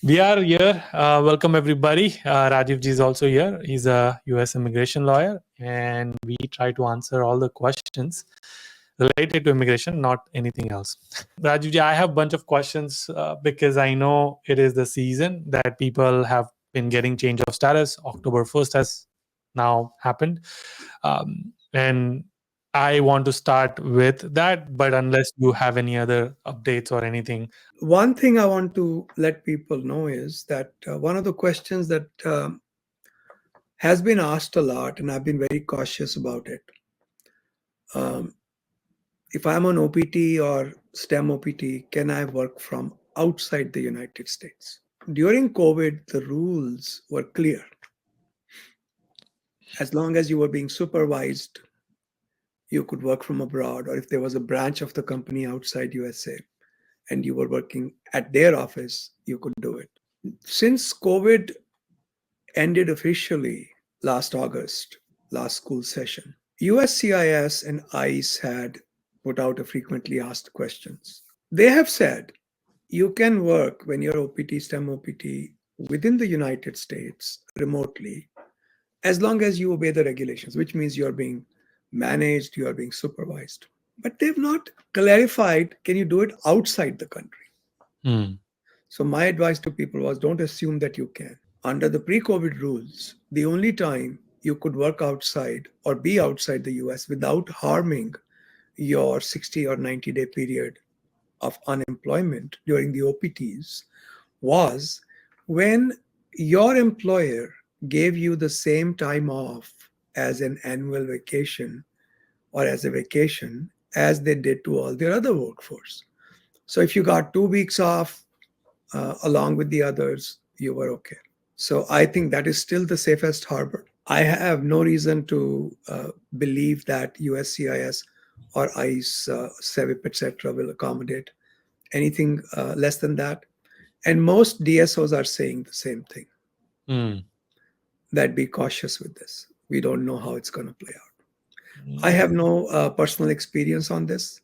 We are here. Welcome, everybody. Rajiv ji is also here. He's a US immigration lawyer, and we try to answer all the questions related to immigration, not anything else. Rajiv ji, I have a bunch of questions because I know it is the season that people have been getting change of status. October 1st has now happened. And I want to start with that, but unless you have any other updates or anything. One thing I want to let people know is that one of the questions that has been asked a lot, and I've been very cautious about it. If I'm on OPT or STEM OPT, can I work from outside the United States? During COVID, the rules were clear. As long as you were being supervised, you could work from abroad, or if there was a branch of the company outside USA and you were working at their office, you could do it. Since COVID ended officially last August, last school session, USCIS and ICE had put out a frequently asked questions. They have said you can work when you're OPT, STEM OPT within the United States remotely as long as you obey the regulations, which means you're being managed, you are being supervised. But they've not clarified, can you do it outside the country? So my advice to people was don't assume that you can. Under the pre-COVID rules, the only time you could work outside or be outside the US without harming your 60 or 90-day period of unemployment during the OPTs was when your employer gave you the same time off as an annual vacation or as a vacation as they did to all their other workforce. So if you got 2 weeks off along with the others, you were okay. So I think that is still the safest harbor. I have no reason to believe that USCIS or ICE, CEVIP, etc. will accommodate anything less than that. And most DSOs are saying the same thing, that be cautious with this. We don't know how it's going to play out. I have no personal experience on this.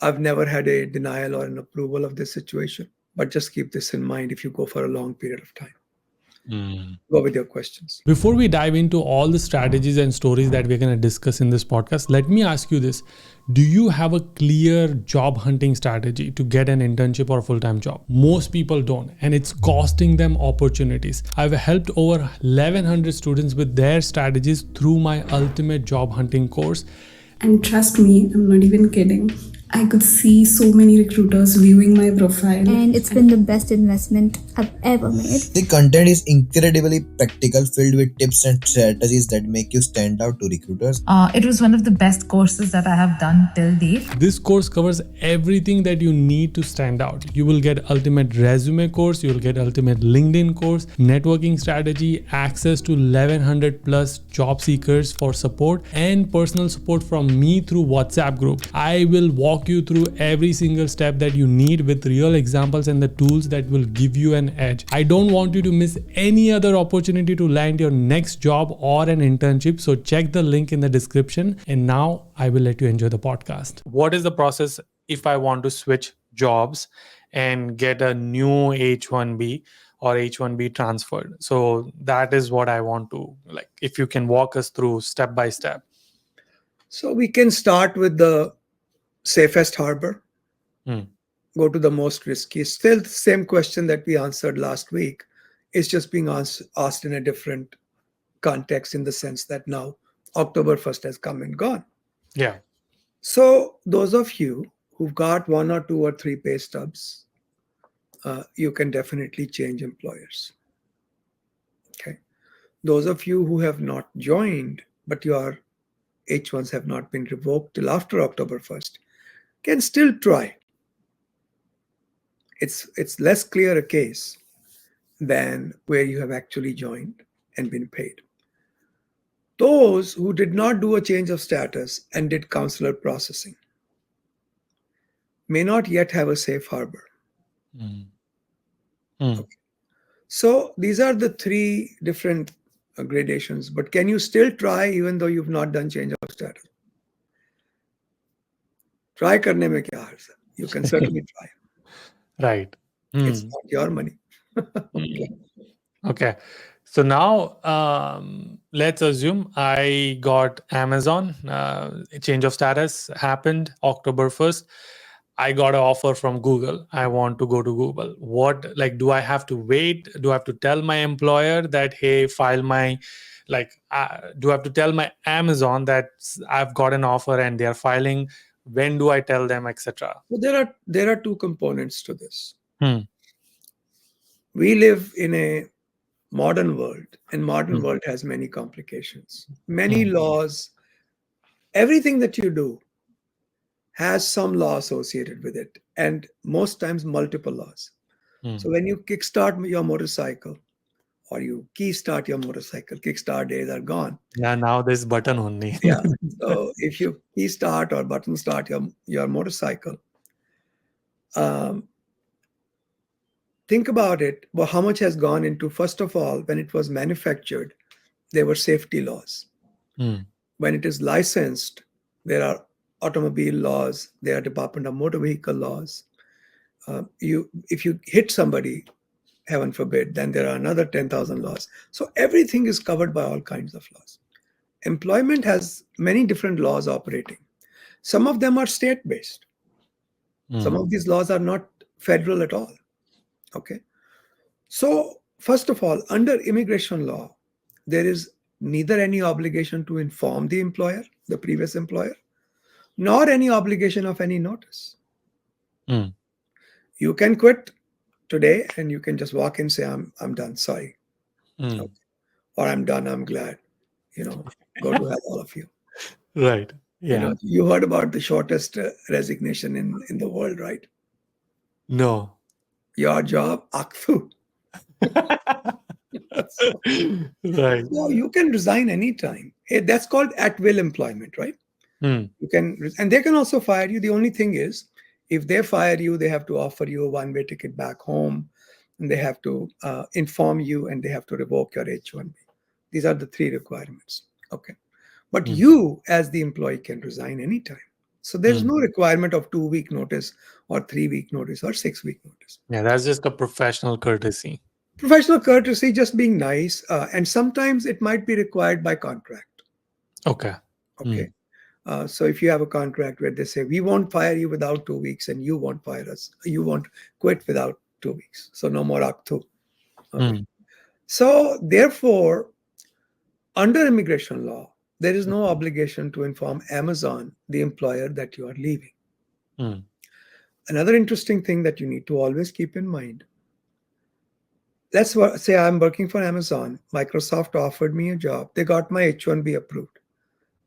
I've never had a denial or an approval of this situation, but just keep this in mind if you go for a long period of time. Go with your questions. Before we dive into all the strategies and stories that we're going to discuss in this podcast, let me ask you this. Do you have a clear job hunting strategy to get an internship or a full-time job? Most people don't, and it's costing them opportunities. I've helped over 1,100 students with their strategies through my ultimate job hunting course. And trust me, I'm not even kidding. I could see so many recruiters viewing my profile. And it's been the best investment I've ever made. The content is incredibly practical, filled with tips and strategies that make you stand out to recruiters. It was one of the best courses that I have done till date. This course covers everything that you need to stand out. You will get ultimate resume course, you will get ultimate LinkedIn course, networking strategy, access to 1,100 plus job seekers for support, and personal support from me through WhatsApp group. I will walk you through every single step that you need with real examples and the tools that will give you an edge. I don't want you to miss any other opportunity to land your next job or an internship. So check the link in the description. And now I will let you enjoy the podcast. What is the process if I want to switch jobs and get a new H1B or H1B transferred? So that is what I want to, like, if you can walk us through step by step. So we can start with the safest harbor, go to the most risky. Still the same question that we answered last week. It's just being asked in a different context, in the sense that now October 1st has come and gone. Yeah. So those of you who've got 1 or 2 or 3 pay stubs, you can definitely change employers. Okay. Those of you who have not joined, but your H1s have not been revoked till after October 1st, can still try. It's less clear a case than where you have actually joined and been paid. Those who did not do a change of status and did consular processing may not yet have a safe harbor. Okay. So these are the 3 different gradations, but can you still try even though you've not done change of status? Try karne mein kya harj hai? You can certainly try. Right. It's not your money. Okay. So now let's assume I got Amazon, change of status happened October 1st. I got an offer from Google. I want to go to Google. What, like, do I have to wait? Do I have to tell my employer that, hey, file my, do I have to tell my Amazon that I've got an offer and they're filing? When do I tell them, etc.? So there are two components to this. Hmm. We live in a modern world, and modern world has many complications, many laws. Everything that you do has some law associated with it, and most times multiple laws. So when you kickstart your motorcycle or you key start your motorcycle, kickstart days are gone. Yeah, now there's button only. Yeah. So if you key start or button start your motorcycle, think about it. Well, how much has gone into, first of all, when it was manufactured, there were safety laws. When it is licensed, there are automobile laws, there are Department of Motor Vehicle laws. If you hit somebody, heaven forbid, then there are another 10,000 laws. So everything is covered by all kinds of laws. Employment has many different laws operating. Some of them are state-based. Some of these laws are not federal at all. Okay. So first of all, under immigration law, there is neither any obligation to inform the employer, the previous employer, nor any obligation of any notice. You can quit today and you can just walk in and say, I'm done, sorry. Okay. Or I'm done, I'm glad. Go to hell, all of you. Right. Yeah. You heard about the shortest resignation in the world, right? No. Your job, akfu. Right. So you can resign anytime. That's called at-will employment, right? You can, and they can also fire you. The only thing is, if they fire you, they have to offer you a one-way ticket back home, and they have to inform you, and they have to revoke your H1B. These are the three requirements. Okay. But you, as the employee, can resign anytime. So there's no requirement of 2-week notice or 3-week notice or 6-week notice. Yeah, that's just a professional courtesy. Professional courtesy, just being nice. And sometimes it might be required by contract. Okay. Okay. So if you have a contract where they say, we won't fire you without 2 weeks and you won't fire us, you won't quit without 2 weeks. So no more Aktu. Okay. So therefore, under immigration law, there is no obligation to inform Amazon, the employer, that you are leaving. Another interesting thing that you need to always keep in mind. Let's say I'm working for Amazon. Microsoft offered me a job. They got my H1B approved.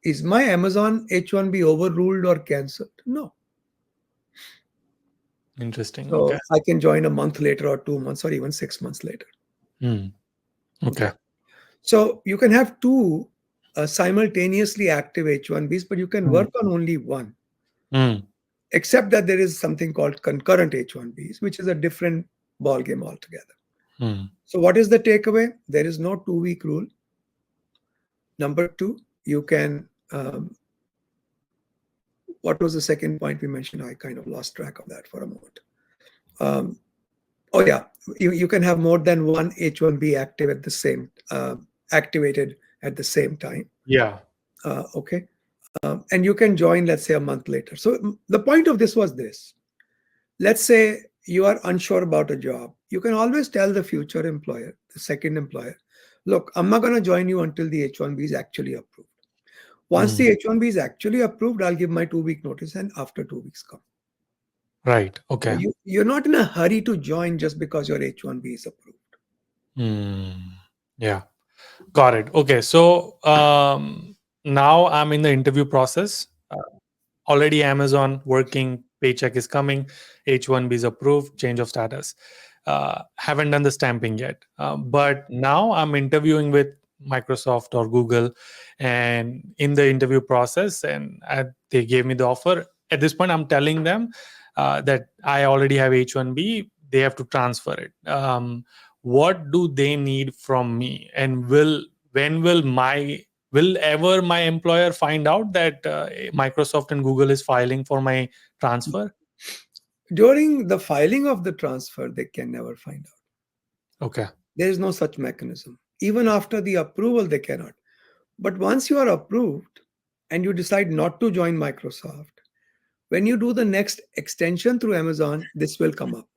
Is my Amazon H1B overruled or cancelled? No. Interesting. So Okay. I can join a month later or 2 months or even 6 months later. Okay. So you can have two simultaneously active H1Bs, but you can work on only one. Except that there is something called concurrent H1Bs, which is a different ballgame altogether. So what is the takeaway? There is no 2-week rule. Number two, you can, what was the second point we mentioned? I kind of lost track of that for a moment. Oh yeah, you can have more than one H1B active at the same, activated at the same time. Yeah. Okay. And you can join, let's say, a month later. So the point of this was this. Let's say you are unsure about a job. You can always tell the future employer, the second employer, look, I'm not going to join you until the H1B is actually approved. Once the H1B is actually approved, I'll give my 2-week notice, and after 2 weeks come. Right. Okay. So you're not in a hurry to join just because your H1B is approved. Yeah. Got it. Okay. So now I'm in the interview process. Already Amazon working, paycheck is coming, H1B is approved, change of status. Haven't done the stamping yet. But now I'm interviewing with Microsoft or Google, and in the interview process, and they gave me the offer. At this point, I'm telling them that I already have H1B. They have to transfer it. What do they need from me? And will ever my employer find out that Microsoft and Google is filing for my transfer? During the filing of the transfer, they can never find out. Okay. There is no such mechanism. Even after the approval, they cannot. But once you are approved and you decide not to join Microsoft, when you do the next extension through Amazon, this will come up.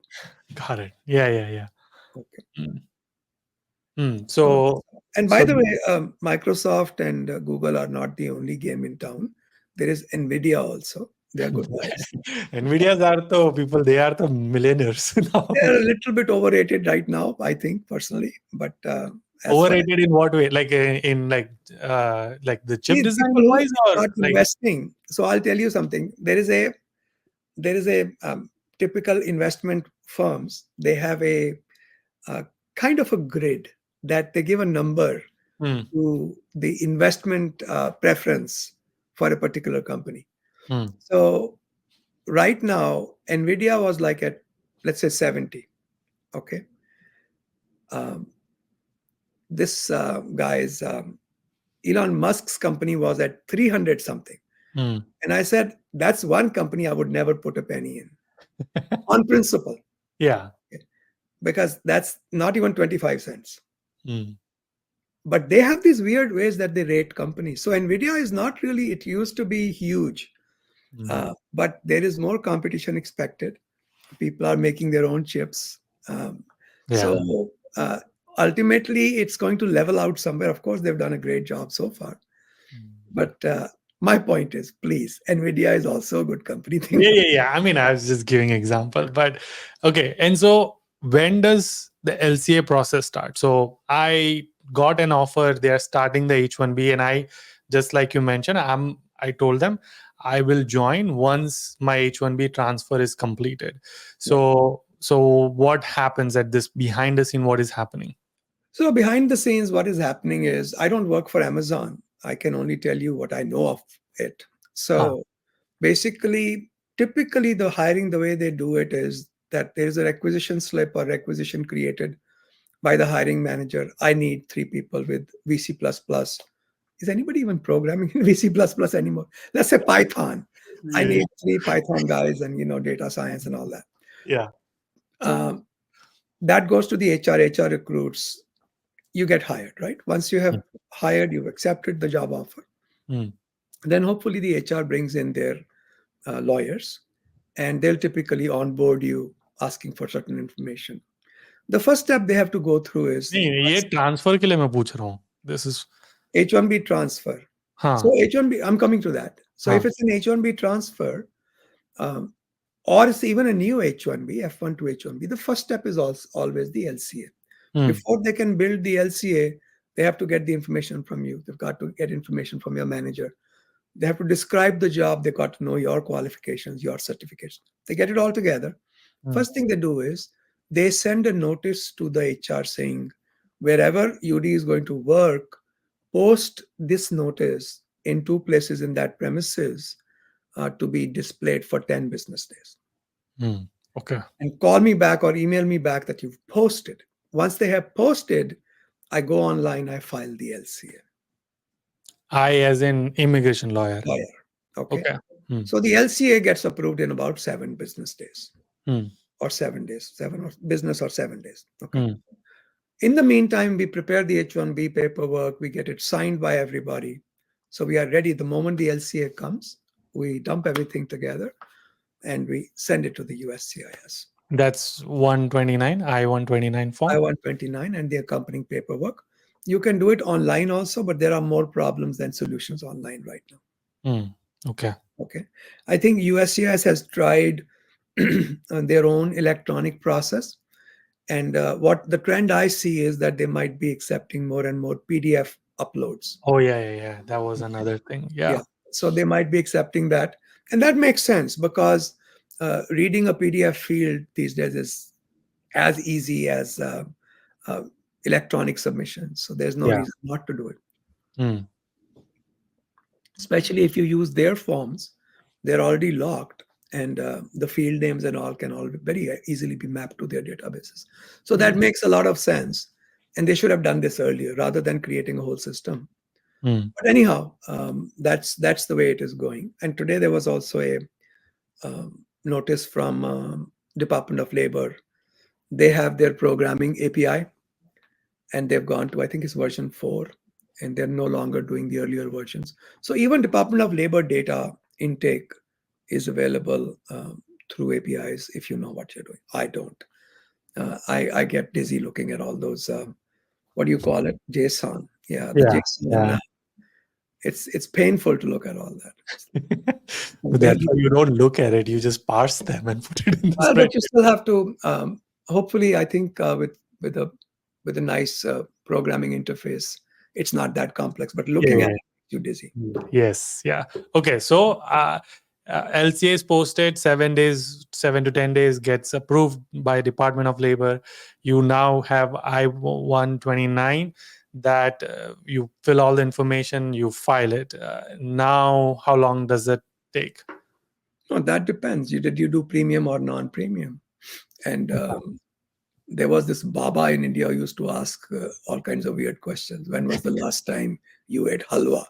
Got it. Yeah. Okay. So, and by the way, Microsoft and Google are not the only game in town. There is NVIDIA also. They are good guys. NVIDIA's are the people, they are the millionaires now. They are a little bit overrated right now, I think, personally. But Overrated in what way? Like in like the chip design people wise, or start like investing. So I'll tell you something. There is a typical investment firms. They have a kind of a grid that they give a number to the investment preference for a particular company. So right now, NVIDIA was like at, let's say, 70. Okay. This guy's Elon Musk's company was at 300 something. And I said, that's one company I would never put a penny in on principle. Yeah. Because that's not even 25 cents. But they have these weird ways that they rate companies. So NVIDIA is not really, it used to be huge, but there is more competition expected. People are making their own chips. So ultimately, it's going to level out somewhere. Of course, they've done a great job so far. But my point is, please, NVIDIA is also a good company. Yeah. I mean, I was just giving example, but okay. And so when does the LCA process start? So I got an offer. They are starting the H1B, and I, just like you mentioned, I told them I will join once my H1B transfer is completed. So what happens at this behind the scene? What is happening? So behind the scenes, what is happening is I don't work for Amazon. I can only tell you what I know of it. So basically, typically the hiring, the way they do it is that there's a requisition slip or requisition created by the hiring manager. I need 3 people with VC++. Is anybody even programming in VC++ anymore? Let's say Python. I need 3 Python guys and, data science and all that. Yeah. That goes to the HR. HR recruits. You get hired, right? Once you have hired, you've accepted the job offer. Then hopefully the HR brings in their lawyers, and they'll typically onboard you asking for certain information. The first step they have to go through is transfer ke liye main pooch raha hu. This is H1B transfer. So H1B, I'm coming to that. So if it's an H1B transfer, or it's even a new H1B, F1 to H1B, the first step is always the LCA. Before they can build the LCA, they have to get the information from you. They've got to get information from your manager. They have to describe the job. They got to know your qualifications, your certifications. They get it all together. First thing they do is they send a notice to the HR saying, wherever Yudi is going to work, post this notice in 2 places in that premises to be displayed for 10 business days. Okay. And call me back or email me back that you've posted. Once they have posted, I go online, I file the LCA. I as in immigration lawyer. Okay. So the LCA gets approved in about 7 business days or 7 days, 7 or business or 7 days. Okay. In the meantime, we prepare the H1B paperwork. We get it signed by everybody. So we are ready. The moment the LCA comes, we dump everything together and we send it to the USCIS. That's 129, I-129 form? I-129 and the accompanying paperwork. You can do it online also, but there are more problems than solutions online right now. Okay. I think USCIS has tried their own electronic process. And what the trend I see is that they might be accepting more and more PDF uploads. Oh, yeah. That was another thing. Yeah. So they might be accepting that. And that makes sense because reading a PDF field these days is as easy as electronic submission. So there's no reason not to do it. Especially if you use their forms, they're already locked. And the field names and all can all very easily be mapped to their databases. So that makes a lot of sense. And they should have done this earlier rather than creating a whole system. But anyhow, that's the way it is going. And today there was also a notice from Department of Labor. They have their programming API. and they've gone to, I think it's version 4, and they're no longer doing the earlier versions. So even Department of Labor data intake is available through APIs if you know what you're doing. I don't. I get dizzy looking at all those, what do you call it? JSON. Yeah, the Yeah, JSON. yeah. It's painful to look at all that. But that's why you don't look at it. You just parse them and put it in the But you spreadsheet. still have to, hopefully, I think with a nice programming interface, it's not that complex. But looking at Yeah. it, you dizzy. Yes. Yeah. Okay. So LCA is posted 7 days, 7 to 10 days, gets approved by Department of Labor. You now have I-129 that you fill all the information, you file it. Now, how long does it take? No, that depends. Did you do premium or non-premium? And there was this Baba in India who used to ask all kinds of weird questions. When was the last time you ate halwa?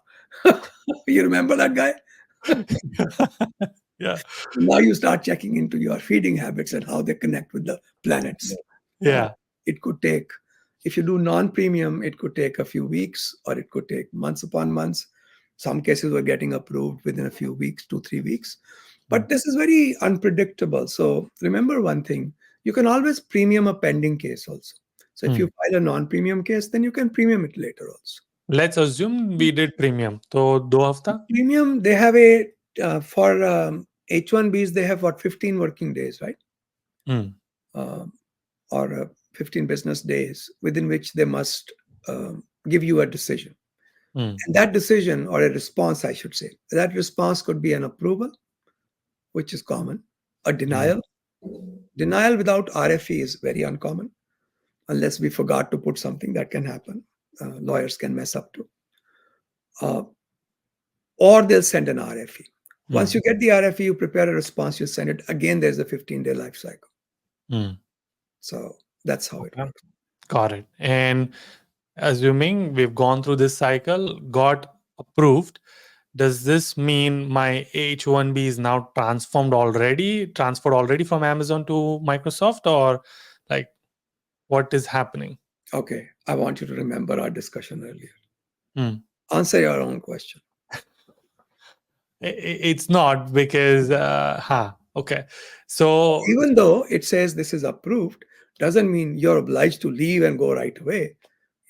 You remember that guy? Yeah. Now you start checking into your feeding habits and how they connect with the planets. Yeah. It could take, if you do non-premium, it could take a few weeks or it could take months upon months. Some cases were getting approved within a few weeks, 2-3 weeks. But this is very unpredictable. So remember one thing, you can always premium a pending case also. So if you file a non-premium case, then you can premium it later also. Let's assume we did premium. So 2 hafta? Premium, they have a, for H1Bs, they have what, 15 working days, right? Or 15 business days within which they must give you a decision. And that decision, or a response, I should say, that response could be an approval, which is common, a denial. Denial without RFE is very uncommon, unless we forgot to put something. That can happen. Lawyers can mess up too. Or they'll send an RFE. Once you get the RFE, you prepare a response, you send it. Again, there's a 15-day life cycle. So that's how it works. Got it. And assuming we've gone through this cycle, got approved, does this mean my H1B is now transferred already from Amazon to Microsoft, or like what is happening? Okay, I want you to remember our discussion earlier. Answer your own question. It's not because, okay. So even though it says this is approved, doesn't mean you're obliged to leave and go right away.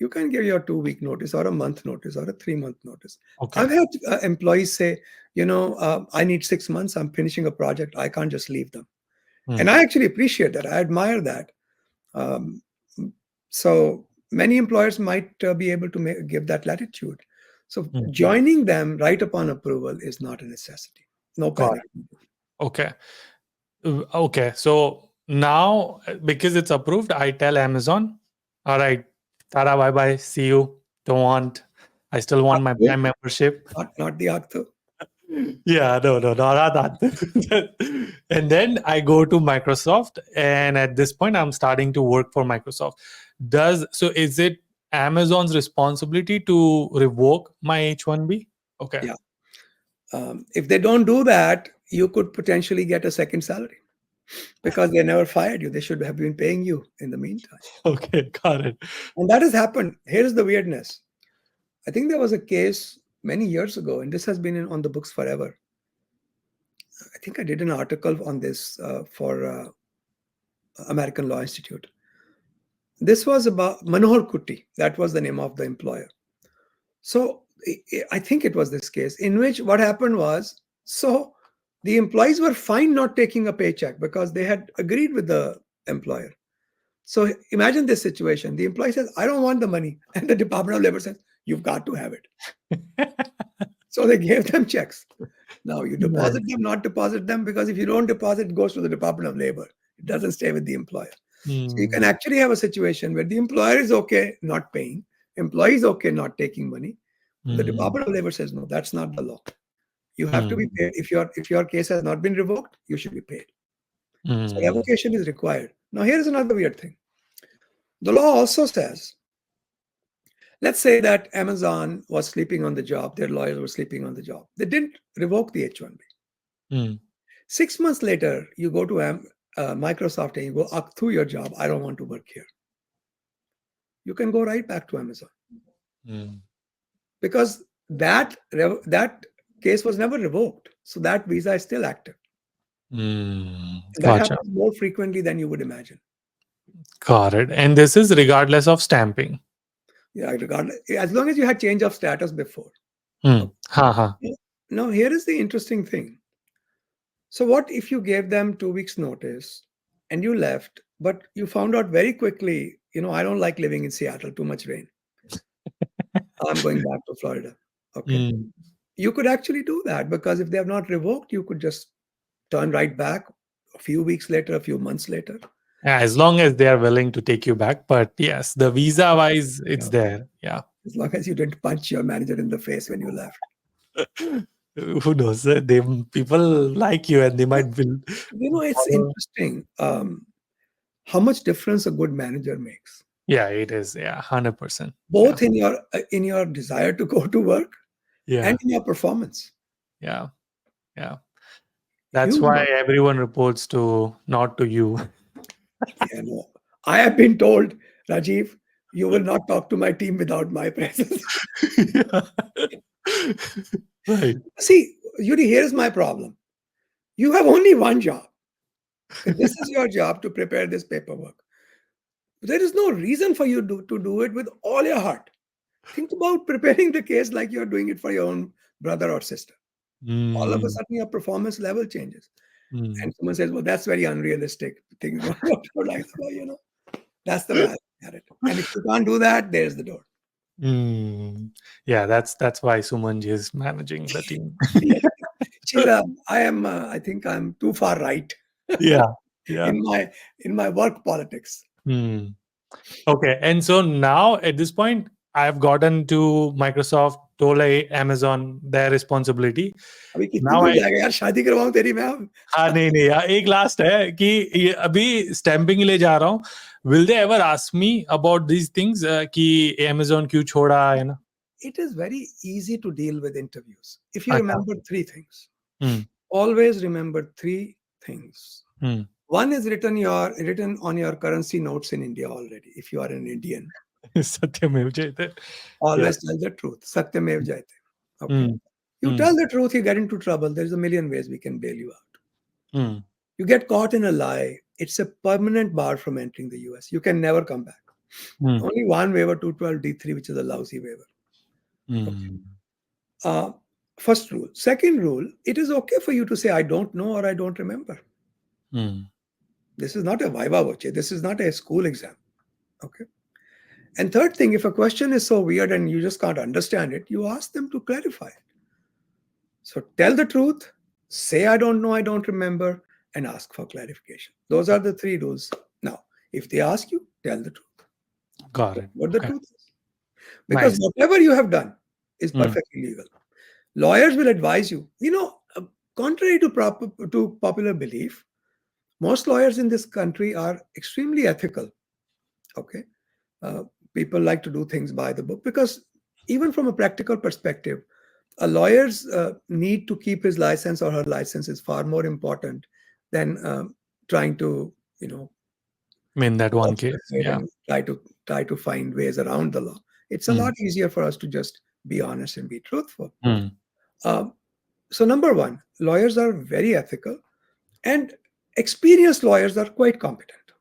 You can give your 2-week notice or a month notice or a 3-month notice. Okay. I've had employees say, I need 6 months. I'm finishing a project. I can't just leave them. And I actually appreciate that. I admire that. So many employers might be able to give that latitude. So joining them right upon approval is not a necessity. No panic. Okay. Okay. So now, because it's approved, I tell Amazon, all right, Tara, bye-bye. See you. I still want my Prime membership. Not the Arthur. Yeah, no, not that. And then I go to Microsoft, and at this point, I'm starting to work for Microsoft. Is it Amazon's responsibility to revoke my H1B? Okay. Yeah. If they don't do that, you could potentially get a second salary because they never fired you. They should have been paying you in the meantime. Okay, got it. And that has happened. Here's the weirdness. I think there was a case many years ago, and this has been on the books forever. I think I did an article on this for American Law Institute. This was about Manohar Kutty. That was the name of the employer. So I think it was this case in which what happened was, so the employees were fine not taking a paycheck because they had agreed with the employer. So imagine this situation. The employee says, I don't want the money. And the Department of Labor says, you've got to have it. So they gave them checks. Now you deposit them, not deposit them, because if you don't deposit, it goes to the Department of Labor. It doesn't stay with the employer. So you can actually have a situation where the employer is okay not paying, employee is okay not taking money. The Department of Labor says, no, that's not the law. You have to be paid. If your case has not been revoked, you should be paid. So revocation is required. Now here's another weird thing. The law also says, let's say that Amazon was sleeping on the job, their lawyers were sleeping on the job. They didn't revoke the H1B. 6 months later, you go to Microsoft and you go up through your job. I don't want to work here. you can go right back to Amazon. Mm. Because that case was never revoked. So that visa is still active. Mm. That Gotcha. happens more frequently than you would imagine. Got it. And this is regardless of stamping. Yeah, regardless, as long as you had change of status before. Hmm. Ha. Now, here is the interesting thing. So what if you gave them 2 weeks notice and you left, but you found out very quickly, I don't like living in Seattle, too much rain. I'm going back to Florida. Okay. Mm. You could actually do that, because if they have not revoked, you could just turn right back a few weeks later, a few months later. As long as they are willing to take you back. But yes, the visa wise, it's there. Yeah. As long as you didn't punch your manager in the face when you left. Who knows? They people like you, and they might will. It's interesting how much difference a good manager makes. Yeah, it is. Yeah, 100%. Both in your desire to go to work Yeah, and in your performance. yeah. That's why everyone reports not to you. I have been told, Rajiv, you will not talk to my team without my presence. Right. See, Yudi, here's my problem. You have only one job. This is your job, to prepare this paperwork. There is no reason for you to do it with all your heart. Think about preparing the case like you're doing it for your own brother or sister. All of a sudden, your performance level changes. And someone says, well, that's very unrealistic. Things don't work out like that. That's the value at it. And if you can't do that, there's the door. Yeah, that's why Sumanji is managing the team. I think I'm too far right. Yeah. in my work politics. Okay, and so now at this point, I've gotten to Microsoft, told Amazon their responsibility. Now यार शादी करवाऊं तेरी मैं अब. हाँ नहीं एक last है कि अभी स्टैंपिंग के लिए जा रहा हूँ. Will they ever ask me about these things कि Amazon क्यों छोड़ा है ना? It is very easy to deal with interviews if you remember 3 things. Always remember 3 things. One is written on your currency notes in India already. If you are an Indian, Satyamev Jayate. Always tell the truth. Satyamev Jayate. Okay. You tell the truth, you get into trouble. There's a million ways we can bail you out. You get caught in a lie, it's a permanent bar from entering the US. You can never come back. Only one waiver, 212D3, which is a lousy waiver. Okay. First rule. Second rule, it is okay for you to say, I don't know or I don't remember. This is not a viva voce. This is not a school exam. Okay. And third thing, if a question is so weird and you just can't understand it, you ask them to clarify it. So tell the truth, say I don't know, I don't remember, and ask for clarification. Those are the 3 rules. Now, if they ask you, tell the truth. Got it. What the truth is. Because whatever you have done is perfectly legal. Lawyers will advise you. Contrary to popular belief, most lawyers in this country are extremely ethical. Okay. People like to do things by the book, because even from a practical perspective, a lawyer's need to keep his license or her license is far more important than trying to, in that one case, try to find ways around the law. It's a lot easier for us to just be honest and be truthful. So number one, lawyers are very ethical, and experienced lawyers are quite competent.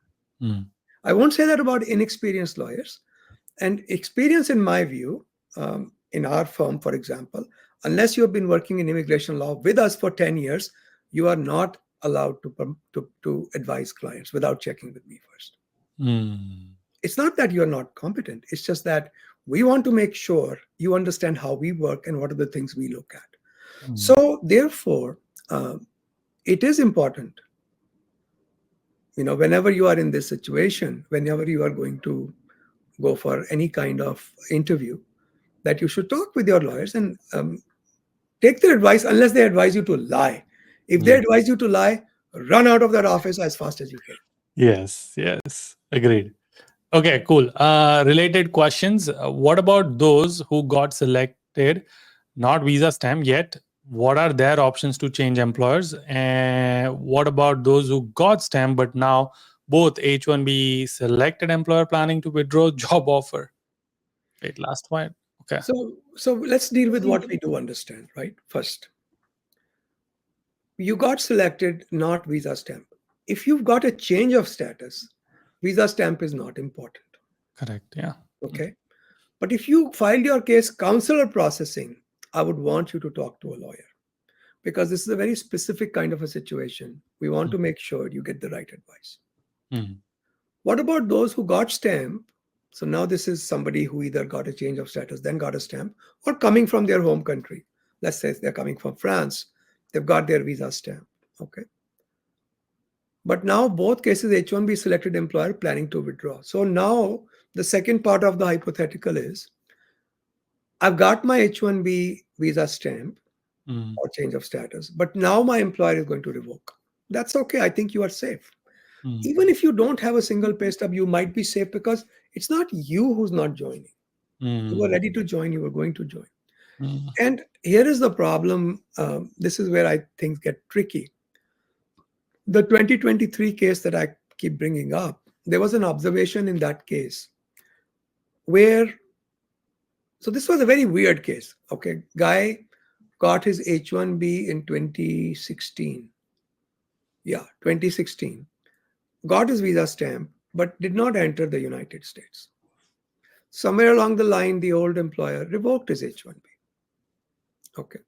I won't say that about inexperienced lawyers. And experience, in my view, in our firm, for example, unless you have been working in immigration law with us for 10 years, you are not allowed to advise clients without checking with me first. It's not that you're not competent. It's just that we want to make sure you understand how we work and what are the things we look at. So therefore, it is important, whenever you are in this situation, whenever you are going to go for any kind of interview, that you should talk with your lawyers and take their advice, unless they advise you to lie. If they advise you to lie, run out of that office as fast as you can. Yes. Agreed. Okay, cool. Related questions. What about those who got selected, not visa stamp yet? What are their options to change employers? And what about those who got stamp but now both H1B selected employer planning to withdraw job offer. Wait, last one. Okay. So let's deal with what we do understand, right? First, you got selected, not visa stamp. If you've got a change of status, visa stamp is not important. Correct. Yeah. Okay. But if you filed your case consular processing, I would want you to talk to a lawyer, because this is a very specific kind of a situation. We want to make sure you get the right advice. Mm. What about those who got stamp? So now this is somebody who either got a change of status, then got a stamp, or coming from their home country. Let's say they're coming from France, they've got their visa stamp. Okay. But now both cases, H1B selected employer planning to withdraw. So now the second part of the hypothetical is, I've got my H1B visa stamp or change of status, but now my employer is going to revoke. That's okay. I think you are safe. Even if you don't have a single pay stub, you might be safe, because it's not you who's not joining. You were ready to join, you were going to join. And here is the problem. This is where I think get tricky. The 2023 case that I keep bringing up, there was an observation in that case where, so this was a very weird case. Okay, guy got his H1B in 2016. Yeah, 2016. Got his visa stamp, but did not enter the United States. Somewhere along the line, the old employer revoked his H1B. Okay.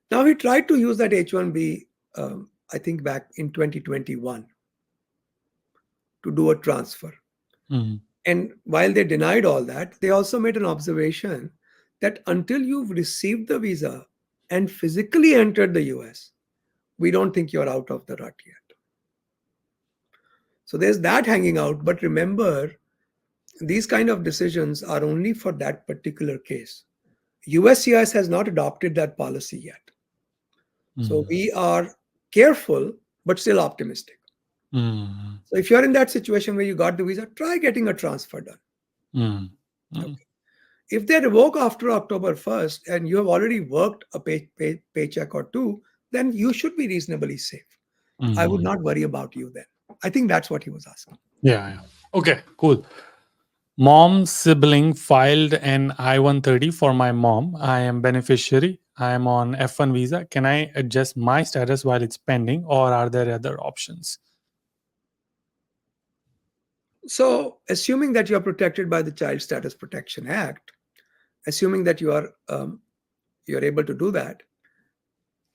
Now he tried to use that H1B, I think back in 2021, to do a transfer. And while they denied all that, they also made an observation that until you've received the visa and physically entered the US, we don't think you're out of the rut yet. So there's that hanging out. But remember, these kind of decisions are only for that particular case. USCIS has not adopted that policy yet. So we are careful, but still optimistic. So if you're in that situation where you got the visa, try getting a transfer done. Okay. If they revoke after October 1st and you have already worked a paycheck or two, then you should be reasonably safe. I would not worry about you then. I think that's what he was asking. Yeah. Okay, cool. Mom sibling filed an I-130 for my mom. I am beneficiary. I am on F1 visa. Can I adjust my status while it's pending, or are there other options? So, assuming that you are protected by the Child Status Protection Act, assuming that you are you're able to do that,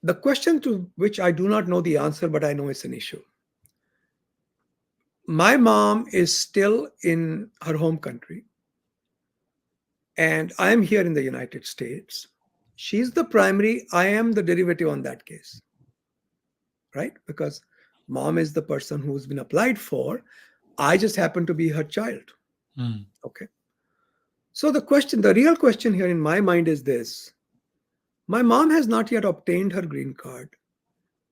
the question to which I do not know the answer, but I know it's an issue. My mom is still in her home country, and I am here in the United States. She's the primary, I am the derivative on that case, right? Because mom is the person who's been applied for. I just happen to be her child. Okay. So the real question here in my mind is this. My mom has not yet obtained her green card.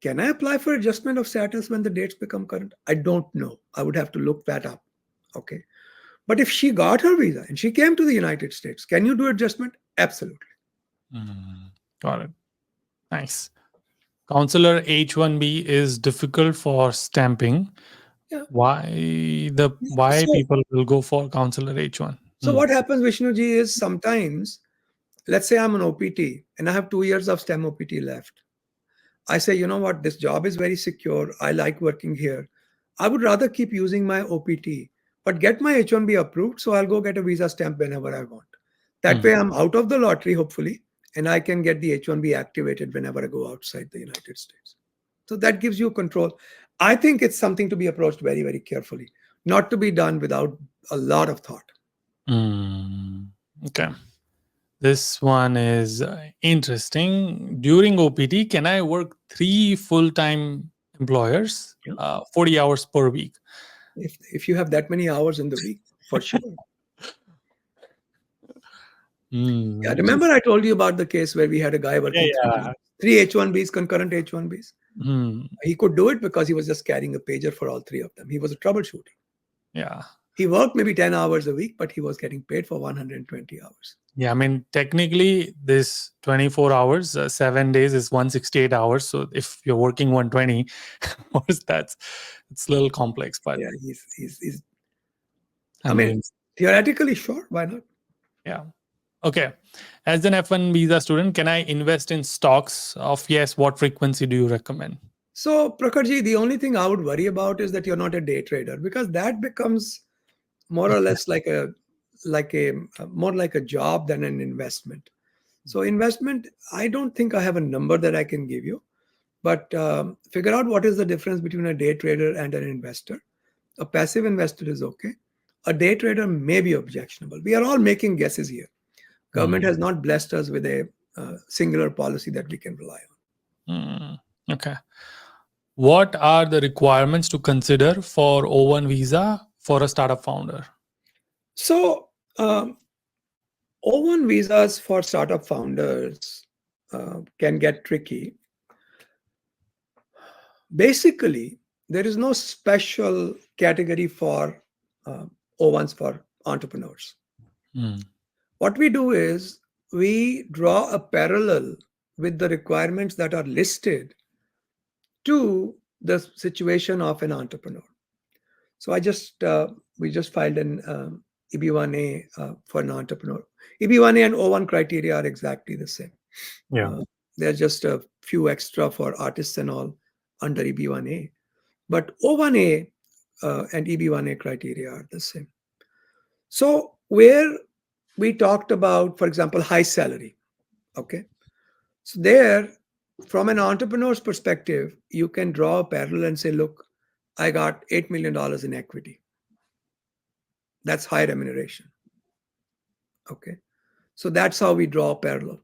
Can I apply for adjustment of status when the dates become current? I don't know. I would have to look that up. Okay. But if she got her visa and she came to the United States, can you do adjustment? Absolutely. Got it. Nice. Consular H1B is difficult for stamping. Yeah. Why people will go for consular H1? So what happens, Vishnuji, is sometimes, let's say I'm an OPT and I have 2 years of STEM OPT left. I say, you know what, this job is very secure. I like working here. I would rather keep using my OPT, but get my H1B approved. So I'll go get a visa stamp whenever I want. That way I'm out of the lottery, hopefully, and I can get the H1B activated whenever I go outside the United States. So that gives you control. I think it's something to be approached very, very carefully, not to be done without a lot of thought. Okay. This one is interesting. During OPT, can I work 3 full-time employers, 40 hours per week? If you have that many hours in the week, for sure. Yeah, remember I told you about the case where we had a guy working 3 H1Bs, concurrent H1Bs? He could do it because he was just carrying a pager for all 3 of them. He was a troubleshooter. Yeah. He worked maybe 10 hours a week, but he was getting paid for 120 hours. Yeah, I mean, technically, this 24 hours, 7 days is 168 hours. So if you're working 120 hours, it's a little complex. But Yeah, he's I I mean, mean, theoretically, sure, why not? yeah. Okay. As an F1 visa student, can I invest in stocks? Of yes, what frequency do you recommend? So, Prakharji, the only thing I would worry about is that you're not a day trader, because that becomes more or less like a more like a job than an investment. So investment, I don't think I have a number that I can give you, but figure out what is the difference between a day trader and an investor. A passive investor is okay. A day trader may be objectionable. We are all making guesses here. Government has not blessed us with a singular policy that we can rely on. Okay. What are the requirements to consider for O1 visa for a startup founder? So O1 visas for startup founders can get tricky. Basically, there is no special category for O1s for entrepreneurs. What we do is we draw a parallel with the requirements that are listed to the situation of an entrepreneur. So we just filed an EB1A for an entrepreneur. EB1A and O1 criteria are exactly the same. Yeah. There's just a few extra for artists and all under EB1A. But O1A and EB1A criteria are the same. So where we talked about, for example, high salary, okay? So there, from an entrepreneur's perspective, you can draw a parallel and say, look, I got $8 million in equity. That's high remuneration, okay? So that's how we draw a parallel.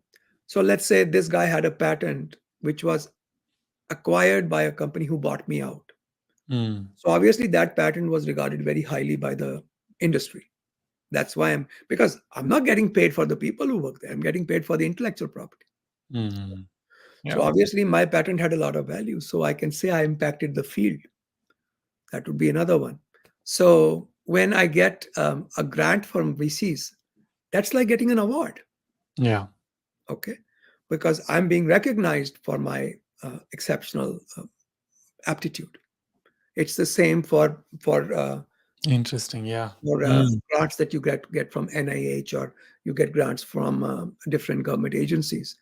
So let's say this guy had a patent which was acquired by a company who bought me out. So obviously that patent was regarded very highly by the industry. That's why because I'm not getting paid for the people who work there. I'm getting paid for the intellectual property. Yeah. So obviously my patent had a lot of value. So I can say I impacted the field. That would be another one. So when I get a grant from VCs, that's like getting an award. Yeah. Okay. Because I'm being recognized for my exceptional aptitude. It's the same for Interesting. Yeah. or grants that you get from NIH, or you get grants from different government agencies.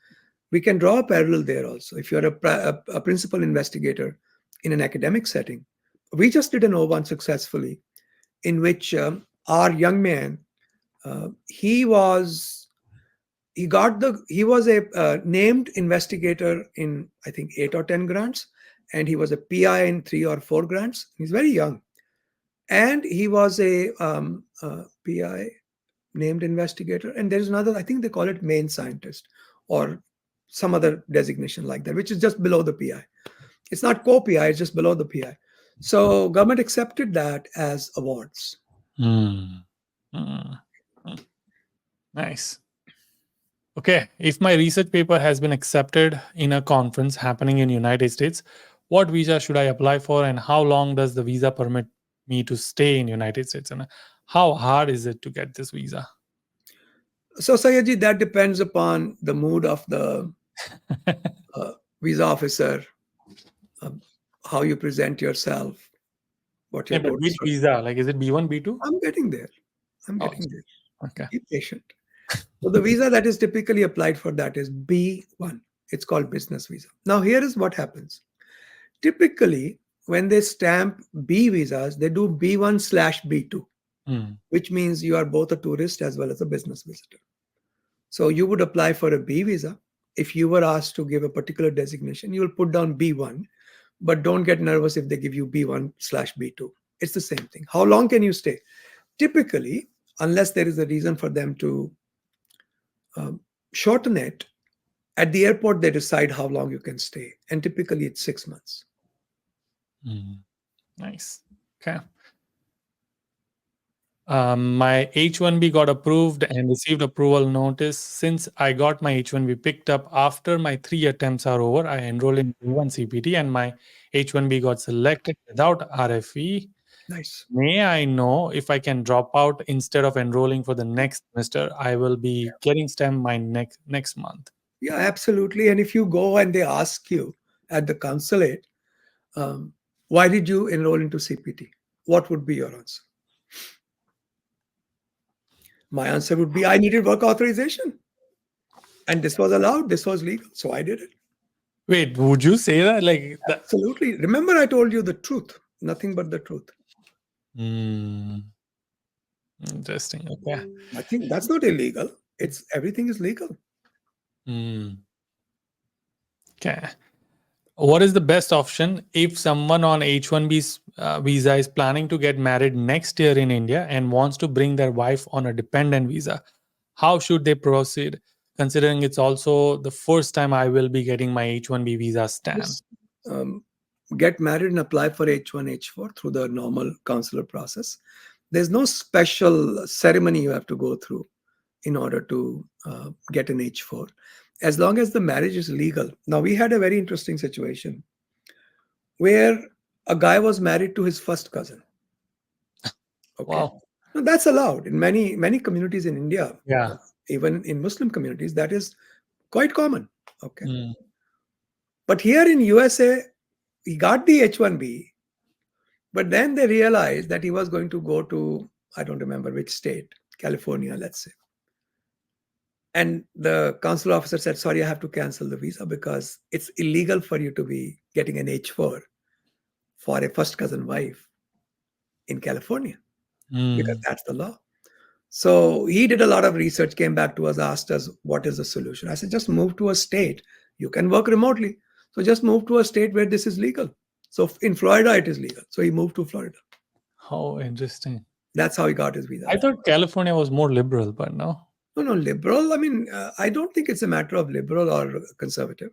We can draw a parallel there also. If you're a principal investigator in an academic setting, we just did an O1 successfully, in which our young man, he was a named investigator in, I think, 8 or 10 grants, and he was a PI in 3 or 4 grants. He's very young. And he was a PI named investigator. And there's another, I think they call it main scientist or some other designation like that, which is just below the PI. It's not co-PI, it's just below the PI. So government accepted that as awards. Nice. Okay. If my research paper has been accepted in a conference happening in United States, what visa should I apply for, and how long does the visa permit me to stay in United States, and how hard is it to get this visa? So Sayedji, that depends upon the mood of the visa officer, how you present yourself, what your But which visa? Like, is it B1, B2? I'm getting there. There. Okay. Be patient. So the visa that is typically applied for that is B1. It's called business visa. Now here is what happens. Typically, when they stamp B visas, they do B1/B2, which means you are both a tourist as well as a business visitor. So you would apply for a B visa. If you were asked to give a particular designation, you will put down B1, but don't get nervous if they give you B1/B2. It's the same thing. How long can you stay? Typically, unless there is a reason for them to shorten it, at the airport, they decide how long you can stay. And typically it's 6 months. Nice. Okay. My H1B got approved and received approval notice. Since I got my H1B picked up after my 3 attempts are over, I enrolled in B1 CPT and my H1B got selected without RFE. Nice. May I know if I can drop out instead of enrolling for the next semester? I will be getting STEM my next month. Yeah, absolutely. And if you go and they ask you at the consulate, why did you enroll into CPT? What would be your answer? My answer would be I needed work authorization. And this was allowed, this was legal. So I did it. Wait, would you say that? Like that? Absolutely. Remember, I told you the truth, nothing but the truth. Interesting. Okay. I think that's not illegal. It's everything is legal. Okay. What is the best option if someone on H1B visa is planning to get married next year in India and wants to bring their wife on a dependent visa? How should they proceed, considering it's also the first time I will be getting my H1B visa stamp? Just, get married and apply for H1, H4 through the normal consular process. There's no special ceremony you have to go through in order to get an H4, as long as the marriage is legal. Now, we had a very interesting situation where a guy was married to his first cousin. Okay. Wow. Now, that's allowed in many communities in India. Yeah. Even in Muslim communities, that is quite common. Okay. Mm. But here in USA, he got the H1B, but then they realized that he was going to go to, I don't remember which state, California, let's say. And the consular officer said, sorry, I have to cancel the visa because it's illegal for you to be getting an H4 for a first cousin wife in California, because that's the law. So he did a lot of research, came back to us, asked us, what is the solution? I said, just move to a state. You can work remotely. So just move to a state where this is legal. So in Florida, it is legal. So he moved to Florida. How interesting. That's how he got his visa. I thought California was more liberal, but no. No, liberal. I mean, I don't think it's a matter of liberal or conservative.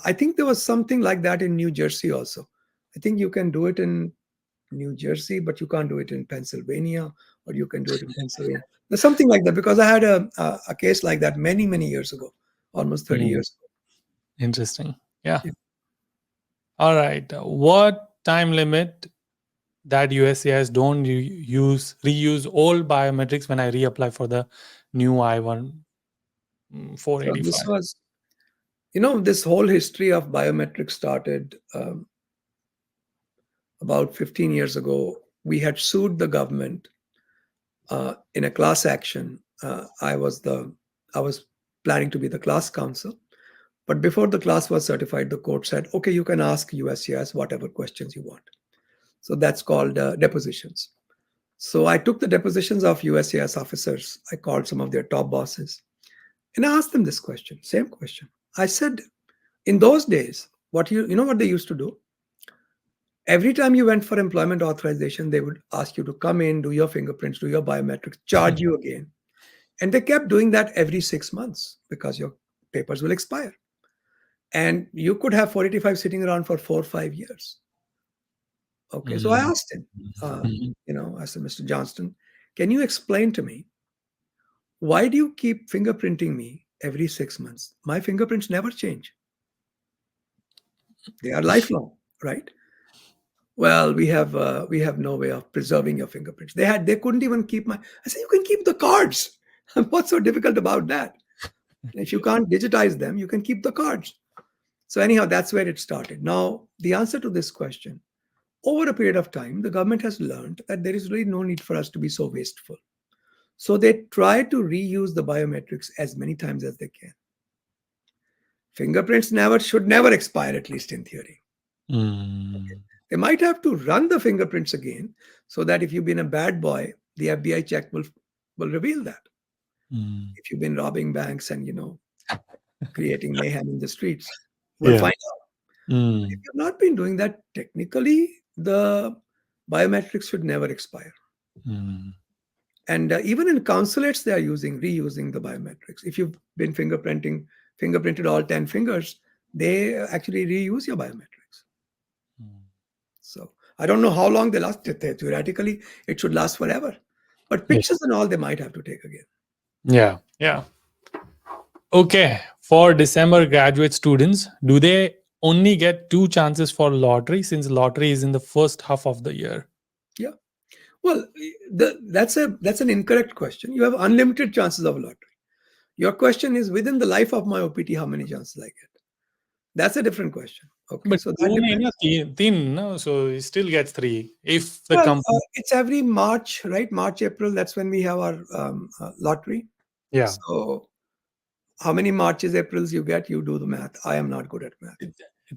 I think there was something like that in New Jersey also. I think you can do it in New Jersey, but you can't do it in Pennsylvania, or you can do it in Pennsylvania. There's something like that, because I had a case like that many years ago, almost 30 years ago. Interesting. Yeah. All right. What time limit that USCIS don't reuse old biometrics when I reapply for the new I-1 So 485? this was, this whole history of biometrics started about 15 years ago. We had sued the government in a class action. I was planning to be the class counsel, but before the class was certified, the court said, okay, you can ask USCIS whatever questions you want. So that's called depositions. So I took the depositions of USCIS officers. I called some of their top bosses and I asked them this question, same question. I said, in those days, what you know what they used to do? Every time you went for employment authorization, they would ask you to come in, do your fingerprints, do your biometrics, charge you again. And they kept doing that every 6 months because your papers will expire. And you could have 485 sitting around for 4 or 5 years. Okay, so I asked him, I said, Mr. Johnston, can you explain to me, why do you keep fingerprinting me every 6 months? My fingerprints never change. They are lifelong, right? Well, we have no way of preserving your fingerprints. They couldn't even keep I said, you can keep the cards. What's so difficult about that? If you can't digitize them, you can keep the cards. So anyhow, that's where it started. Now, the answer to this question, over a period of time, the government has learned that there is really no need for us to be so wasteful. So they try to reuse the biometrics as many times as they can. Fingerprints should never expire, at least in theory. Okay. They might have to run the fingerprints again, so that if you've been a bad boy, the FBI check will reveal that. If you've been robbing banks and creating mayhem in the streets, we'll find out. If you've not been doing that, technically the biometrics should never expire. And even in consulates, they are reusing the biometrics. If you've been fingerprinted all 10 fingers, they actually reuse your biometrics. So I don't know how long they last. Theoretically, it should last forever. But pictures and all, they might have to take again. Yeah. Okay. For December graduate students, do they only get 2 chances for lottery, since lottery is in the first half of the year? Yeah. Well, that's an incorrect question. You have unlimited chances of lottery. Your question is within the life of my OPT, how many chances I get? That's a different question. Okay, But so that depends. thin, no? So he still gets 3. If the Well, company, it's every March, right? March, April. That's when we have our lottery. yeah, So how many Marches, Aprils you get? You do the math. I am not good at math.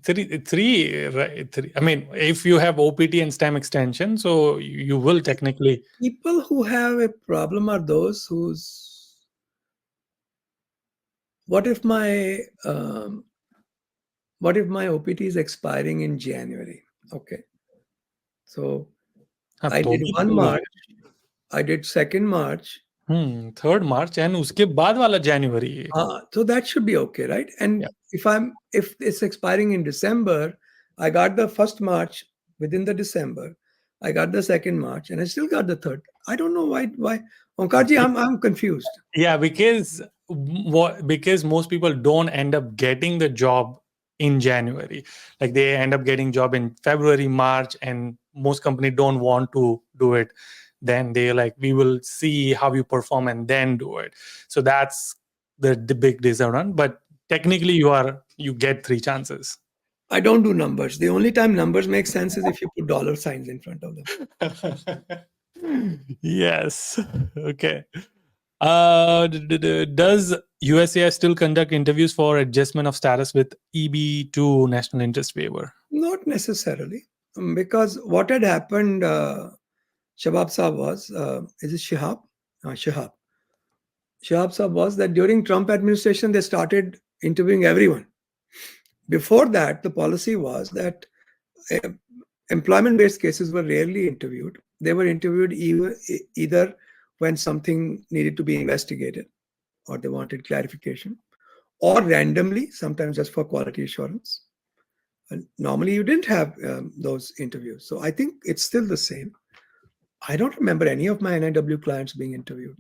3, right? 3. I mean, if you have OPT and STEM extension, so you will technically. People who have a problem are those whose. What if my OPT is expiring in January? Okay, so I तो did भी 1 तो है. March, I did 2nd March. 3rd March and उसके बाद वाला January. So that should be okay, right? And Yeah. if it's expiring in December, I got the 1st March within the December. I got the 2nd March, and I still got the 3rd. I don't know why. Onkarji, I'm confused. Yeah, because most people don't end up getting the job in January. Like they end up getting job in February, March, and most company don't want to do it. Then they like, we will see how you perform and then do it. So that's the big disadvantage. But technically, you get 3 chances. I don't do numbers. The only time numbers make sense is if you put dollar signs in front of them. Yes. Okay. Does USCIS still conduct interviews for adjustment of status with EB2 national interest waiver? Not necessarily, because what had happened, Shabab Saab was, is it Shihab? Shihab. Shihab Saab was that during Trump administration, they started interviewing everyone. Before that, the policy was that employment-based cases were rarely interviewed. They were interviewed either when something needed to be investigated or they wanted clarification, or randomly, sometimes just for quality assurance. And normally, you didn't have those interviews. So I think it's still the same. I don't remember any of my NIW clients being interviewed.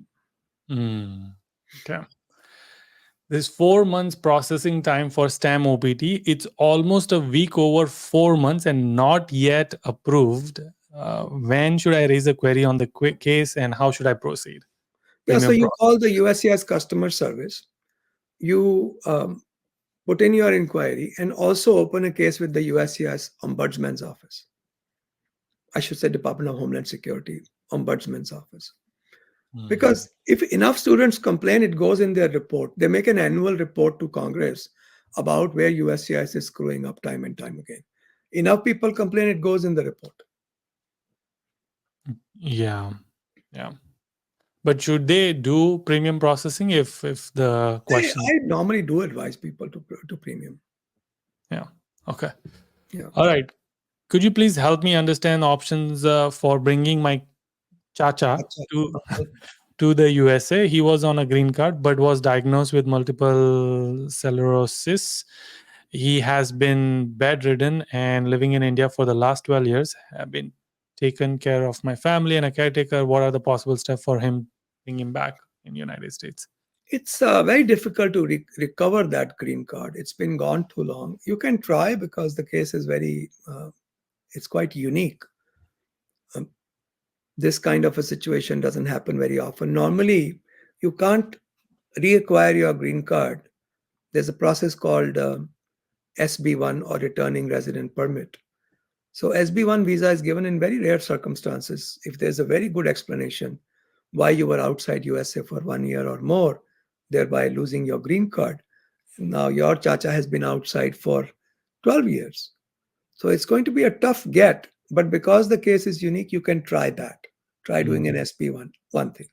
Okay. There's 4 months processing time for STEM OPT. It's almost a week over 4 months and not yet approved. When should I raise a query on the case and how should I proceed? Yeah, so Premium you call the USCIS customer service. You put in your inquiry and also open a case with the USCIS Ombudsman's office. I should say Department of Homeland Security Ombudsman's office. Because if enough students complain, it goes in their report. They make an annual report to Congress about where USCIS is screwing up time and time again. Enough people complain, it goes in the report. Yeah. But should they do premium processing if the question? I normally do advise people to premium. Yeah. Okay. Yeah. All right. Could you please help me understand options for bringing my chacha to the USA? He was on a green card but was diagnosed with multiple sclerosis. He has been bedridden and living in India for the last 12 years. Have been taken care of my family and a caretaker. What are the possible steps for him bring him back in the United States? It's very difficult to recover that green card. It's been gone too long. You can try because the case is it's quite unique. This kind of a situation doesn't happen very often. Normally, you can't reacquire your green card. There's a process called SB1 or returning resident permit. So SB1 visa is given in very rare circumstances. If there's a very good explanation why you were outside USA for 1 year or more, thereby losing your green card. Now your chacha has been outside for 12 years. So it's going to be a tough get, but because the case is unique, you can try that. Try doing an SB1, one thing.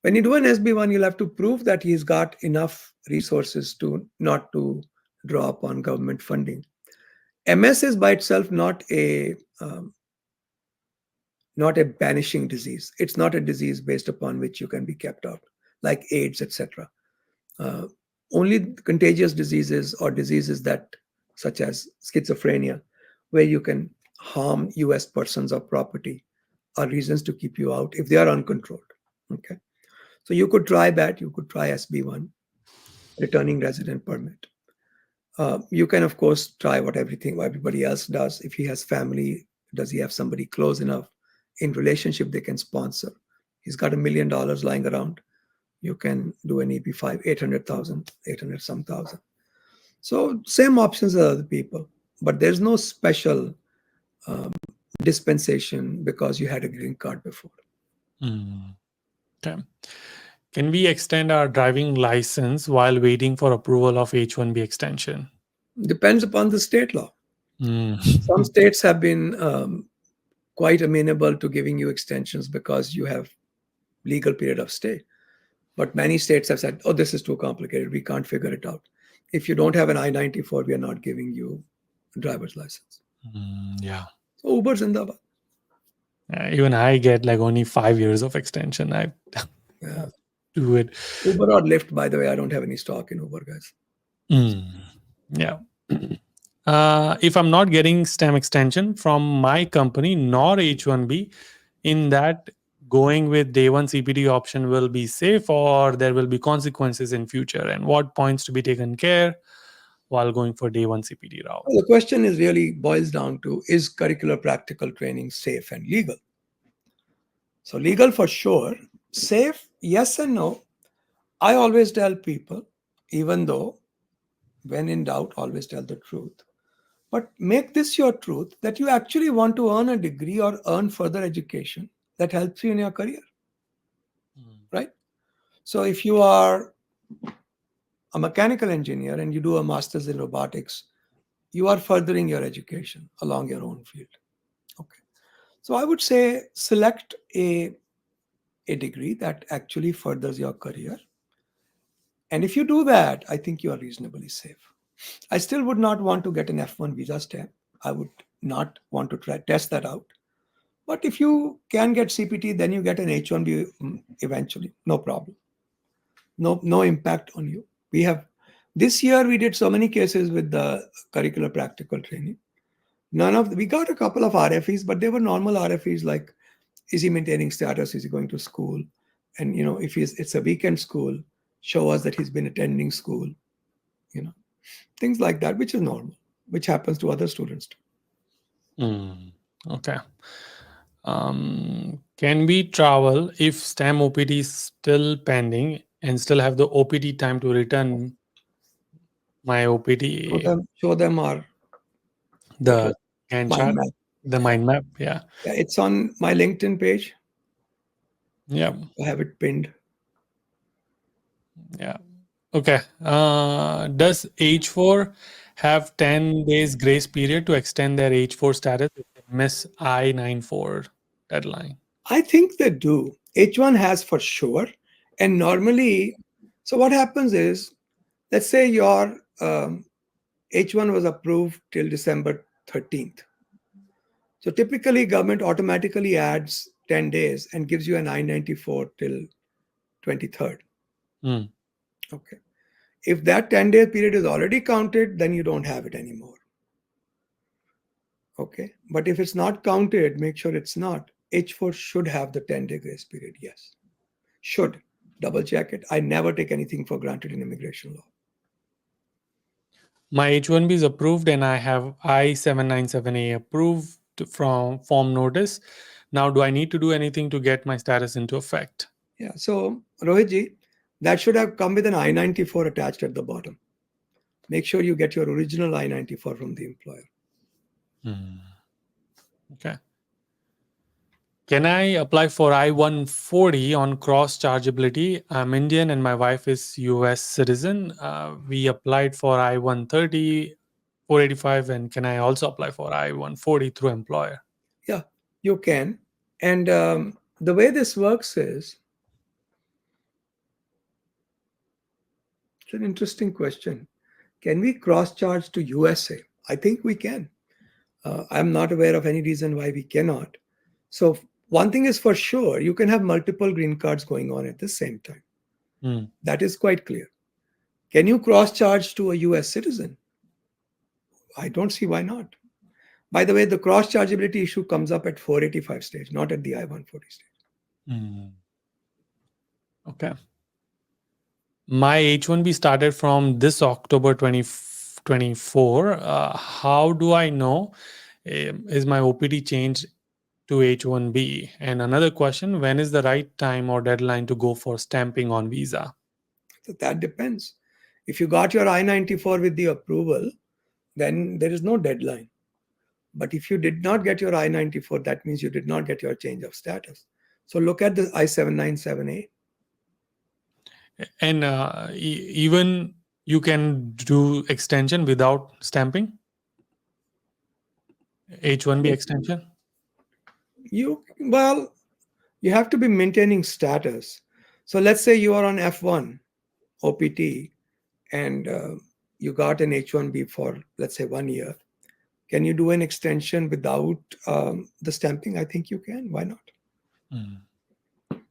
When you do an SB1, you'll have to prove that he's got enough resources to not to draw upon government funding. MS is by itself not a banishing disease. It's not a disease based upon which you can be kept out, like AIDS, etc. Only contagious diseases or diseases that, such as schizophrenia, where you can harm US persons or property, are reasons to keep you out if they are uncontrolled. Okay, so you could try that. You could try SB1, returning resident permit. You can, of course, try what everybody else does. If he has family, does he have somebody close enough In relationship, they can sponsor. He's got $1 million lying around. You can do an EP5, 800,000, 800 some thousand. So same options as other people, but there's no special dispensation because you had a green card before. Okay. Can we extend our driving license while waiting for approval of H1B extension? Depends upon the state law. Mm. Some states have been quite amenable to giving you extensions because you have legal period of stay. But many states have said, oh, this is too complicated. We can't figure it out. If you don't have an I-94, we are not giving you a driver's license. Yeah. So Uber Zindabad. Even I get like only 5 years of extension. I do it. Uber or Lyft, by the way, I don't have any stock in Uber, guys. Yeah. If I'm not getting STEM extension from my company nor H1B, in that going with day one CPT option will be safe, or there will be consequences in future, and what points to be taken care while going for day one CPT route? The question is really boils down to, is curricular practical training safe and legal? So legal for sure, safe, yes and no. I always tell people, even though when in doubt, always tell the truth. But make this your truth, that you actually want to earn a degree or earn further education that helps you in your career. Right? So if you are a mechanical engineer and you do a master's in robotics, you are furthering your education along your own field. Okay. So I would say select a degree that actually furthers your career. And if you do that, I think you are reasonably safe. I still would not want to get an F1 visa stamp. I would not want to test that out. But if you can get CPT, then you get an H1B eventually. No problem. No impact on you. This year we did so many cases with the curricular practical training. We got a couple of RFEs, but they were normal RFEs like, is he maintaining status? Is he going to school? And if it's a weekend school, show us that he's been attending school. Things like that, which is normal, which happens to other students too. Okay. Can we travel if STEM OPT is still pending and still have the OPT time to return my OPT? Show them our the Gantt mind chart, map. the mind map. Yeah. It's on my LinkedIn page. Yeah. I have it pinned. Yeah. Okay. Does H4 have 10 days grace period to extend their H4 status if they miss I-94 deadline? I think they do. H1 has for sure. And normally, so what happens is, let's say your H1 was approved till December 13th. So typically government automatically adds 10 days and gives you an I-94 till 23rd. Okay. If that 10-day period is already counted, then you don't have it anymore. Okay. But if it's not counted, make sure it's not. H4 should have the 10-day grace period. Yes. Should. Double check it. I never take anything for granted in immigration law. My H1B is approved and I have I-797A approved from form notice. Now, do I need to do anything to get my status into effect? Yeah. So, Rohitji, that should have come with an I-94 attached at the bottom. Make sure you get your original I-94 from the employer. Okay. Can I apply for I-140 on cross chargeability? I'm Indian and my wife is US citizen. We applied for I-130, 485, and can I also apply for I-140 through employer? Yeah, you can. And the way this works is, it's an interesting question. Can we cross-charge to USA? I think we can. I'm not aware of any reason why we cannot. So one thing is for sure, you can have multiple green cards going on at the same time. That is quite clear. Can you cross-charge to a US citizen? I don't see why not. By the way, the cross-chargeability issue comes up at 485 stage, not at the I-140 stage. Okay. My H1B started from this October 2024. How do I know? Is my OPT changed to H1B? And another question, when is the right time or deadline to go for stamping on visa? So that depends. If you got your I-94 with the approval, then there is no deadline. But if you did not get your I-94, that means you did not get your change of status. So look at the I-797A. And even you can do extension without stamping? H1B extension? You have to be maintaining status. So let's say you are on F1 OPT and you got an H1B for, let's say, 1 year. Can you do an extension without the stamping? I think you can. Why not?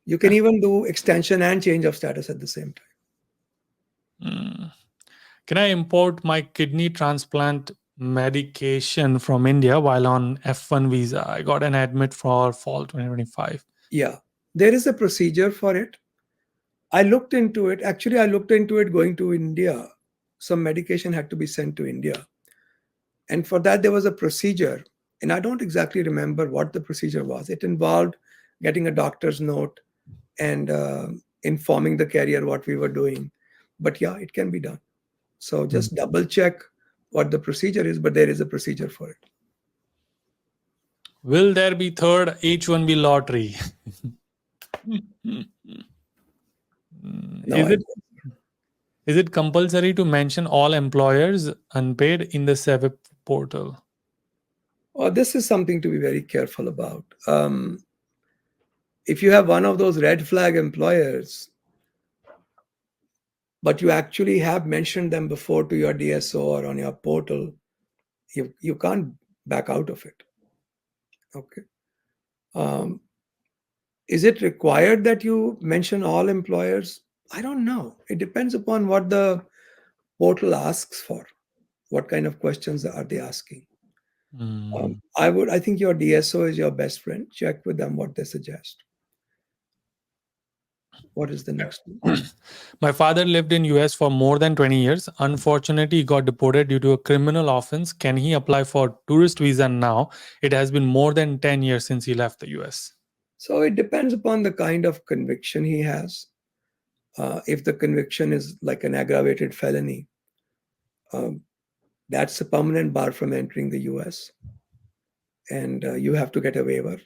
You can even do extension and change of status at the same time. Can I import my kidney transplant medication from India while on F1 visa? I got an admit for fall 2025. Yeah, there is a procedure for it. I looked into it. Actually, I looked into it going to India. Some medication had to be sent to India. And for that, there was a procedure. And I don't exactly remember what the procedure was. It involved getting a doctor's note and informing the carrier what we were doing. But yeah, it can be done. So just double check what the procedure is, but there is a procedure for it. Will there be third H1B lottery? No, Is it compulsory to mention all employers unpaid in the SEVIP portal? Oh, this is something to be very careful about. If you have one of those red flag employers, but you actually have mentioned them before to your DSO or on your portal, you can't back out of it. Okay. Is it required that you mention all employers? I don't know. It depends upon what the portal asks for. What kind of questions are they asking? I think your DSO is your best friend. Check with them what they suggest. What is the next one? My father lived in US for more than 20 years. Unfortunately, he got deported due to a criminal offense. Can he apply for tourist visa now? It has been more than 10 years since he left the US. So it depends upon the kind of conviction he has. If the conviction is like an aggravated felony, that's a permanent bar from entering the US. And you have to get a waiver.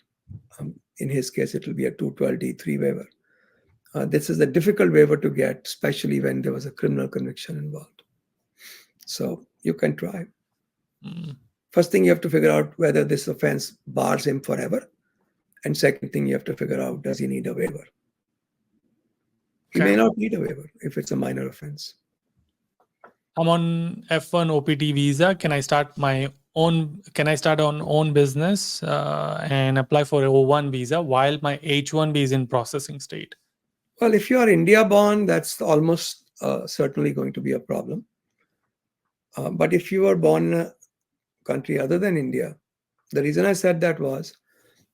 In his case, it will be a 212D3 waiver. This is a difficult waiver to get, especially when there was a criminal conviction involved. So you can try. First thing, you have to figure out whether this offense bars him forever. And second thing, you have to figure out, does he need a waiver? He may not need a waiver if it's a minor offense. I'm on F1 OPT visa. Can I start on own business and apply for a O1 visa while my H1B is in processing state? Well, if you are India born, that's almost certainly going to be a problem. But if you are born in a country other than India, the reason I said that was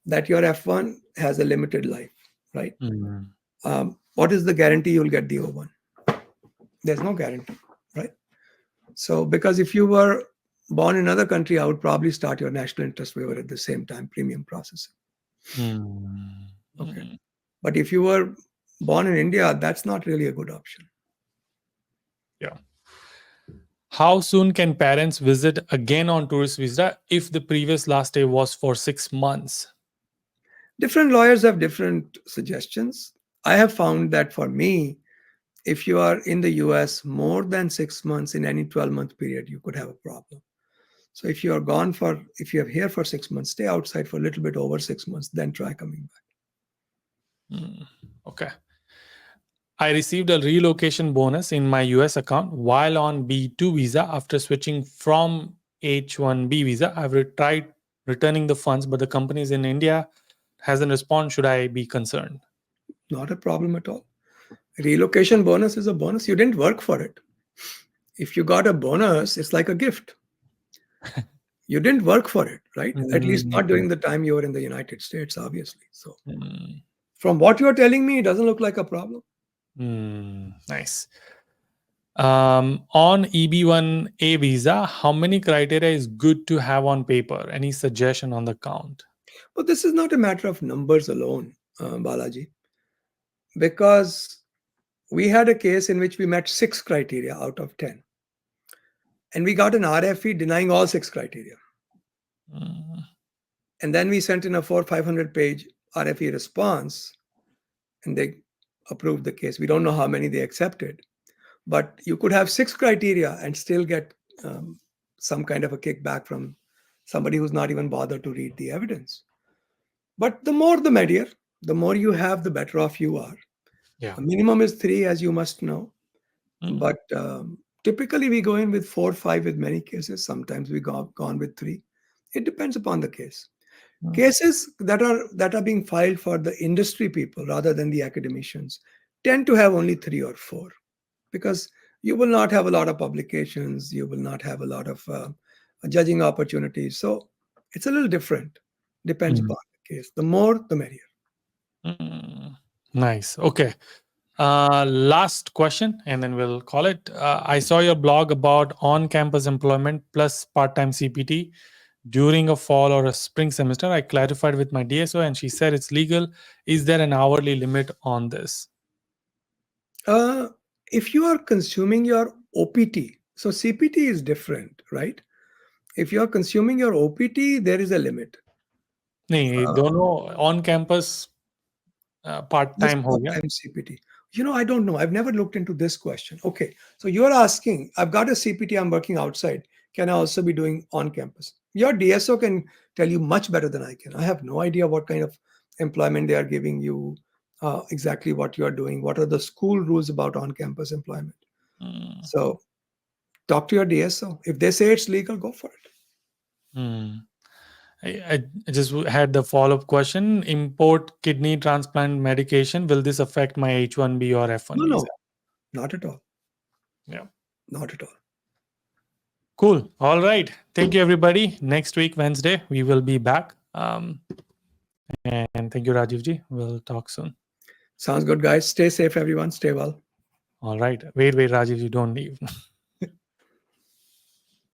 that your F1 has a limited life, right? What is the guarantee you'll get the O1? There's no guarantee, right? So because if you were born in another country, I would probably start your national interest waiver at the same time, premium processing. Okay. But if you were born in India, that's not really a good option. Yeah. How soon can parents visit again on tourist visa if the previous last stay was for 6 months? Different lawyers have different suggestions. I have found that for me, if you are in the US more than 6 months in any 12-month period, you could have a problem. So if you are here for 6 months, stay outside for a little bit over 6 months, then try coming back. Okay. I received a relocation bonus in my US account while on B2 visa. After switching from H1B visa, I've tried returning the funds, but the companies in India hasn't responded. Should I be concerned? Not a problem at all. Relocation bonus is a bonus. You didn't work for it. If you got a bonus, it's like a gift. You didn't work for it, right? At least not during the time you were in the United States, obviously. So from what you're telling me, it doesn't look like a problem. Nice. On EB1A visa, how many criteria is good to have on paper? Any suggestion on the count? But this is not a matter of numbers alone, Balaji, because we had a case in which we met 6 criteria out of 10. And we got an RFE denying all 6 criteria. And then we sent in a 400-500 page RFE response, and they approved the case. We don't know how many they accepted, but you could have 6 criteria and still get some kind of a kickback from somebody who's not even bothered to read the evidence. But the more the merrier. The more you have, the better off you are. Yeah. A minimum is 3, as you must know. But typically we go in with 4 or 5 with many cases. Sometimes we gone with 3. It depends upon the case. Cases that are being filed for the industry people rather than the academicians tend to have only 3 or 4, because you will not have a lot of publications, you will not have a lot of judging opportunities. So it's a little different. Depends upon the case. The more, the merrier. Nice. Okay. Last question, and then we'll call it. I saw your blog about on-campus employment plus part-time CPT during a fall or a spring semester. I clarified with my DSO, and she said it's legal. Is there an hourly limit on this? If you are consuming your OPT, so CPT is different, right? If you are consuming your OPT, there is a limit. दोनों on-campus part-time हो गया. Part-time CPT. I don't know. I've never looked into this question. Okay, so you're asking, I've got a CPT, I'm working outside. Can I also be doing on campus? Your DSO can tell you much better than I can. I have no idea what kind of employment they are giving you, exactly what you are doing. What are the school rules about on-campus employment? So talk to your DSO. If they say it's legal, go for it. I just had the follow-up question. Import kidney transplant medication. Will this affect my H1B or F1 visa? No, not at all. Yeah. Not at all. Cool. All right. Thank you, everybody. Next week, Wednesday, we will be back. And thank you, Rajivji. We'll talk soon. Sounds good, guys. Stay safe, everyone. Stay well. All right. Wait, Rajivji, don't leave.